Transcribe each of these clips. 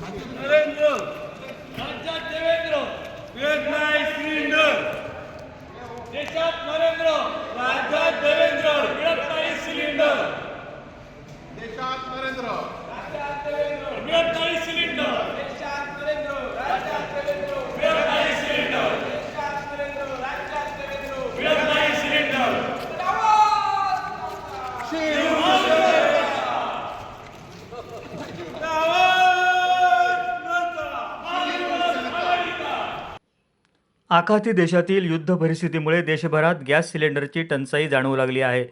नरेंद्र राज्यात देवेंद्र मिळत नाही सिलेंडर. देशात नरेंद्र राज्यात देवेंद्र मिळत नाही सिलेंडर. देशात नरेंद्र राज्यात देवेंद्र मिळत नाही सिलेंडर. देशात नरेंद्र राज्यात देवेंद्र मिळत नाही सिलेंडर. देशात नरेंद्र राज्यात देवेंद्र मिळत नाही सिलेंडर. आखाती देशातील युद्ध परिस्थितीमुळे देशभरात गॅस सिलेंडरची टंचाई जाणवू लागली आहे.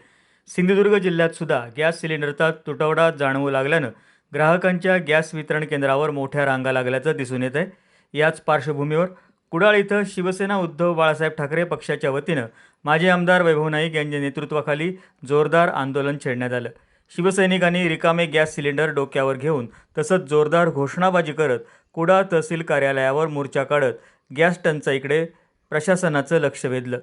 सिंधुदुर्ग जिल्ह्यात सुद्धा गॅस सिलेंडरचा तुटवडा जाणवू लागल्यानं ग्राहकांच्या गॅस वितरण केंद्रावर मोठ्या रांगा लागल्याचं दिसून येत आहे. याच पार्श्वभूमीवर कुडाळ इथं शिवसेना उद्धव बाळासाहेब ठाकरे पक्षाच्या वतीनं माजी आमदार वैभव नाईक यांच्या नेतृत्वाखाली जोरदार आंदोलन छेडण्यात आलं. शिवसैनिकांनी रिकामे गॅस सिलेंडर डोक्यावर घेऊन तसंच जोरदार घोषणाबाजी करत कुडाळ तहसील कार्यालयावर मोर्चा काढत गॅस टंचाईकडे प्रशासनाचं लक्ष वेधलं.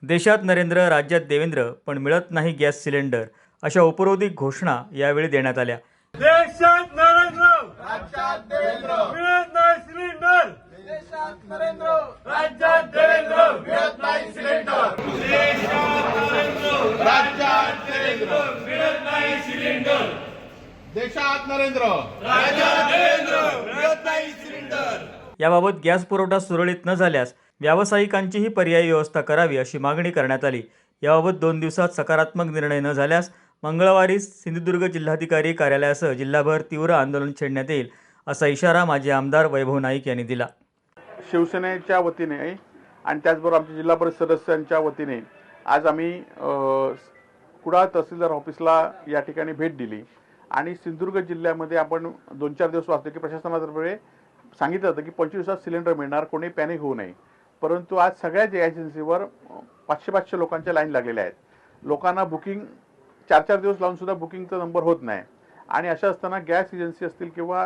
देशात नरेंद्र राज्यात देवेंद्र पण मिळत नाही गॅस सिलेंडर अशा उपरोधिक घोषणा यावेळी देण्यात आल्या. देशात नरेंद्र राज्यात देवेंद्र मिळत नाही सिलेंडर. देशात नरेंद्र राज्यात देवेंद्र मिळत नाही सिलेंडर. देशात नरेंद्र राज्यात देवेंद्र मिळत नाही सिलेंडर. देशात नरेंद्र राज्यात देवेंद्र मिळत नाही सिलेंडर. याबाबत गॅस पुरवठा सुरळीत न झाल्यास व्यावसायिकांचीही पर्यायी व्यवस्था करावी अशी मागणी करण्यात आली. याबाबत 2 दिवसात सकारात्मक निर्णय न झाल्यास मंगळवारी सिंधुदुर्ग जिल्हाधिकारी कार्यालयासह जिल्हाभर तीव्र आंदोलन छेडण्यात येईल असा इशारा माजी आमदार वैभव नाईक यांनी दिला. शिवसेनेच्या वतीने आणि त्याचबरोबर आमच्या जिल्हा परिषद सदस्यांच्या वतीने आज आम्ही कुडाळ तहसीलदार ऑफिसला या ठिकाणी भेट दिली आणि सिंधुदुर्ग जिल्ह्यामध्ये आपण 2-4 दिवस वाचतो की प्रशासनातर्फे सांगितलं होतं की 25 दिवसात सिलेंडर मिळणार, कोणी पॅनिक होऊ नये. परंतु आज सगळ्याच एजन्सीवर 500-500 लोकांच्या लाईन लागलेल्या आहेत. लोकांना बुकिंग 4-4 दिवस लावून सुद्धा बुकिंगचा नंबर होत नाही आणि अशा असताना गॅस एजन्सी असतील किंवा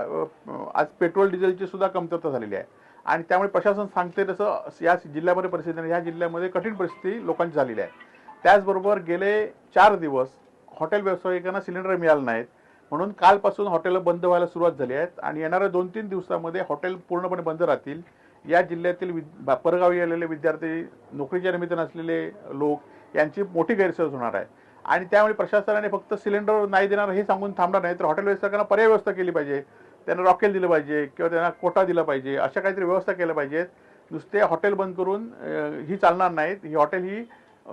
आज पेट्रोल डिझेलची सुद्धा कमतरता झालेली आहे आणि त्यामुळे प्रशासन सांगते तसं या जिल्ह्यामध्ये परिस्थिती ह्या जिल्ह्यामध्ये कठीण परिस्थिती लोकांची झालेली आहे. त्याचबरोबर गेले 4 दिवस हॉटेल व्यावसायिकांना सिलेंडर मिळाले नाहीत म्हणून कालपासून हॉटेलं बंद व्हायला सुरुवात झाली आहेत आणि येणाऱ्या 2-3 दिवसामध्ये हॉटेल पूर्णपणे बंद राहतील. या जिल्ह्यातील परगावी आलेले विद्यार्थी, नोकरीच्या निमित्ताने असलेले लोक यांची मोठी गैरसोय होणार आहे आणि त्यामुळे प्रशासनाने फक्त सिलेंडर नाही देणार हे सांगून थांबणार नाही तर हॉटेल व्यावसायिकांना पर्याय व्यवस्था केली पाहिजे. त्यांना रॉकेल दिलं पाहिजे किंवा त्यांना कोटा दिला पाहिजे. अशा काहीतरी व्यवस्था केल्या पाहिजेत. नुसते हॉटेल बंद करून ही चालणार नाहीत. ही हॉटेल ही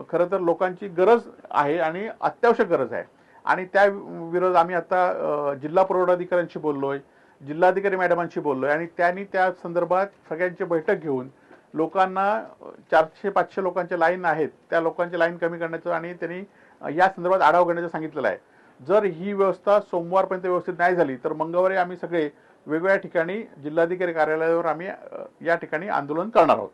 खरं तर लोकांची गरज आहे आणि अत्यावश्यक गरज आहे आणि त्या विरोधात आम्ही आता जिल्हा पुरवठाधिकाऱ्यांशी बोललोय, जिल्हाधिकारी मॅडमांशी बोललोय आणि त्यांनी त्या संदर्भात सगळ्यांची बैठक घेऊन लोकांना 400-500 लोकांच्या लाईन आहेत त्या लोकांची लाईन कमी करण्याचं आणि त्यांनी या संदर्भात आढावा घेण्याचं सांगितलेलं आहे. जर ही व्यवस्था सोमवारपर्यंत व्यवस्थित नाही झाली तर मंगळवारी आम्ही सगळे वेगवेगळ्या ठिकाणी जिल्हाधिकारी कार्यालयावर आम्ही या ठिकाणी आंदोलन करणार आहोत.